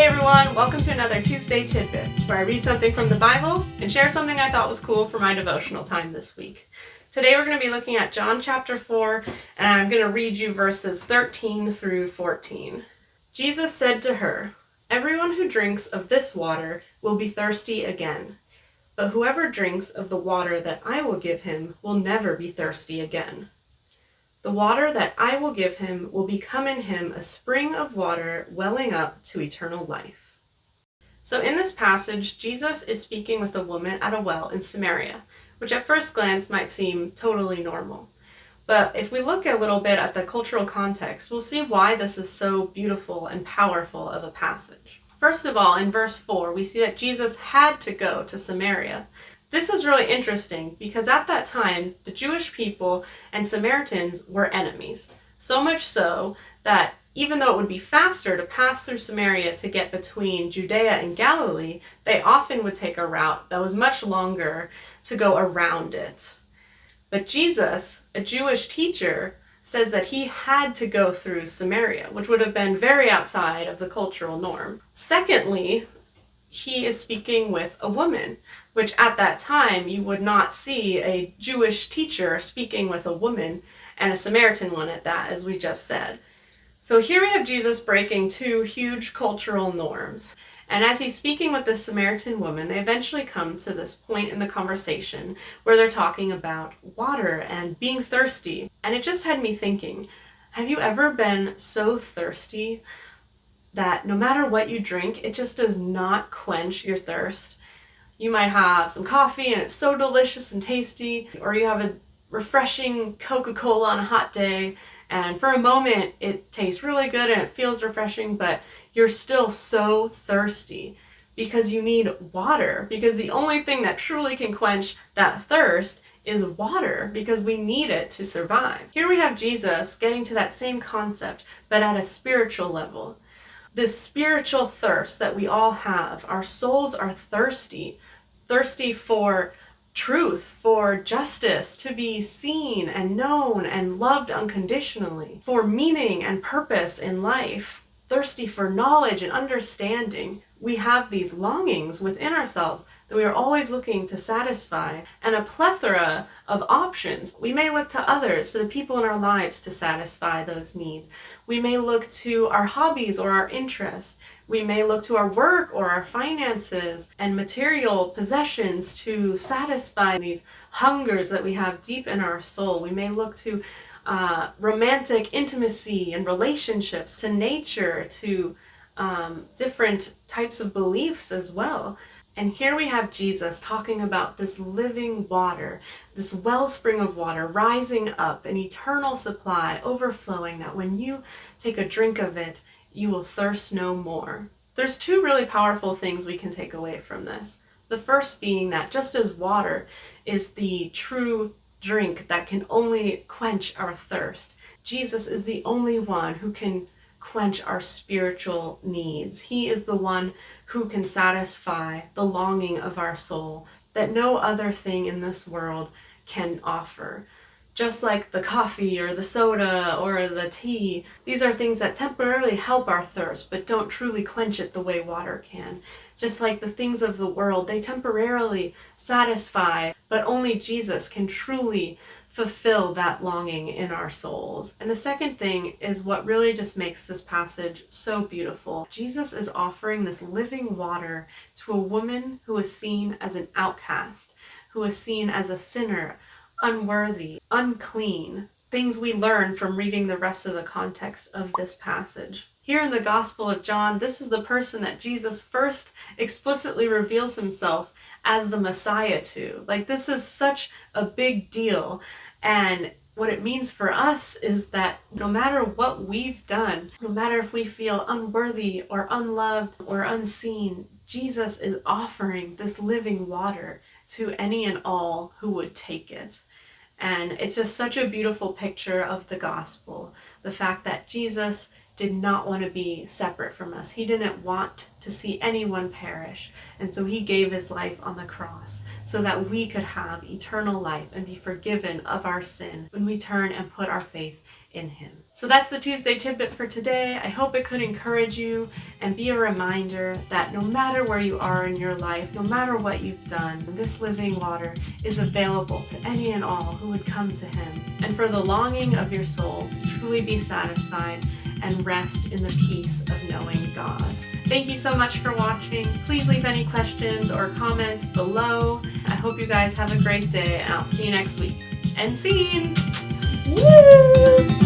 Hey everyone, welcome to another Tuesday Tidbit, where I read something from the Bible and share something I thought was cool for my devotional time this week. Today we're going to be looking at John chapter 4, and I'm going to read you verses 13 through 14. Jesus said to her, "Everyone who drinks of this water will be thirsty again, but whoever drinks of the water that I will give him will never be thirsty again. The water that I will give him will become in him a spring of water welling up to eternal life." So in this passage, Jesus is speaking with a woman at a well in Samaria, which at first glance might seem totally normal. But if we look a little bit at the cultural context, we'll see why this is so beautiful and powerful of a passage. First of all, in verse 4, we see that Jesus had to go to Samaria. This is really interesting because at that time, the Jewish people and Samaritans were enemies. So much so that even though it would be faster to pass through Samaria to get between Judea and Galilee, they often would take a route that was much longer to go around it. But Jesus, a Jewish teacher, says that he had to go through Samaria, which would have been very outside of the cultural norm. Secondly, he is speaking with a woman, which at that time you would not see a Jewish teacher speaking with a woman, and a Samaritan one at that, as we just said. So here we have Jesus breaking two huge cultural norms. And as he's speaking with this Samaritan woman, they eventually come to this point in the conversation where they're talking about water and being thirsty. And it just had me thinking, have you ever been so thirsty that no matter what you drink, it just does not quench your thirst? You might have some coffee and it's so delicious and tasty, or you have a refreshing Coca-Cola on a hot day, and for a moment it tastes really good and it feels refreshing, but you're still so thirsty because you need water, because the only thing that truly can quench that thirst is water, because we need it to survive. Here we have Jesus getting to that same concept, but at a spiritual level. This spiritual thirst that we all have, our souls are thirsty for truth, for justice, to be seen and known and loved unconditionally, for meaning and purpose in life, thirsty for knowledge and understanding. We have these longings within ourselves that we are always looking to satisfy, and a plethora of options. We may look to others, to the people in our lives, to satisfy those needs. We may look to our hobbies or our interests. We may look to our work or our finances and material possessions to satisfy these hungers that we have deep in our soul. We may look to romantic intimacy and relationships, to nature, to different types of beliefs as well. And here we have Jesus talking about this living water, this wellspring of water rising up, an eternal supply overflowing, that when you take a drink of it, you will thirst no more. There's two really powerful things we can take away from this. The first being that just as water is the true drink that can only quench our thirst, Jesus is the only one who can quench our spiritual needs. He is the one who can satisfy the longing of our soul that no other thing in this world can offer. Just like the coffee or the soda or the tea, these are things that temporarily help our thirst, but don't truly quench it the way water can. Just like the things of the world, they temporarily satisfy, but only Jesus can truly fulfill that longing in our souls. And the second thing is what really just makes this passage so beautiful. Jesus is offering this living water to a woman who is seen as an outcast, who is seen as a sinner, unworthy, unclean, things we learn from reading the rest of the context of this passage. Here in the Gospel of John, this is the person that Jesus first explicitly reveals himself as the Messiah to. Like, this is such a big deal. And what it means for us is that no matter what we've done, no matter if we feel unworthy or unloved or unseen, Jesus is offering this living water to any and all who would take it. And it's just such a beautiful picture of the gospel. The fact that Jesus did not want to be separate from us. He didn't want to see anyone perish. And so he gave his life on the cross so that we could have eternal life and be forgiven of our sin when we turn and put our faith in Him. So that's the Tuesday Tidbit for today. I hope it could encourage you and be a reminder that no matter where you are in your life, no matter what you've done, this living water is available to any and all who would come to Him, and for the longing of your soul to truly be satisfied and rest in the peace of knowing God. Thank you so much for watching. Please leave any questions or comments below. I hope you guys have a great day, and I'll see you next week. And scene! Woo!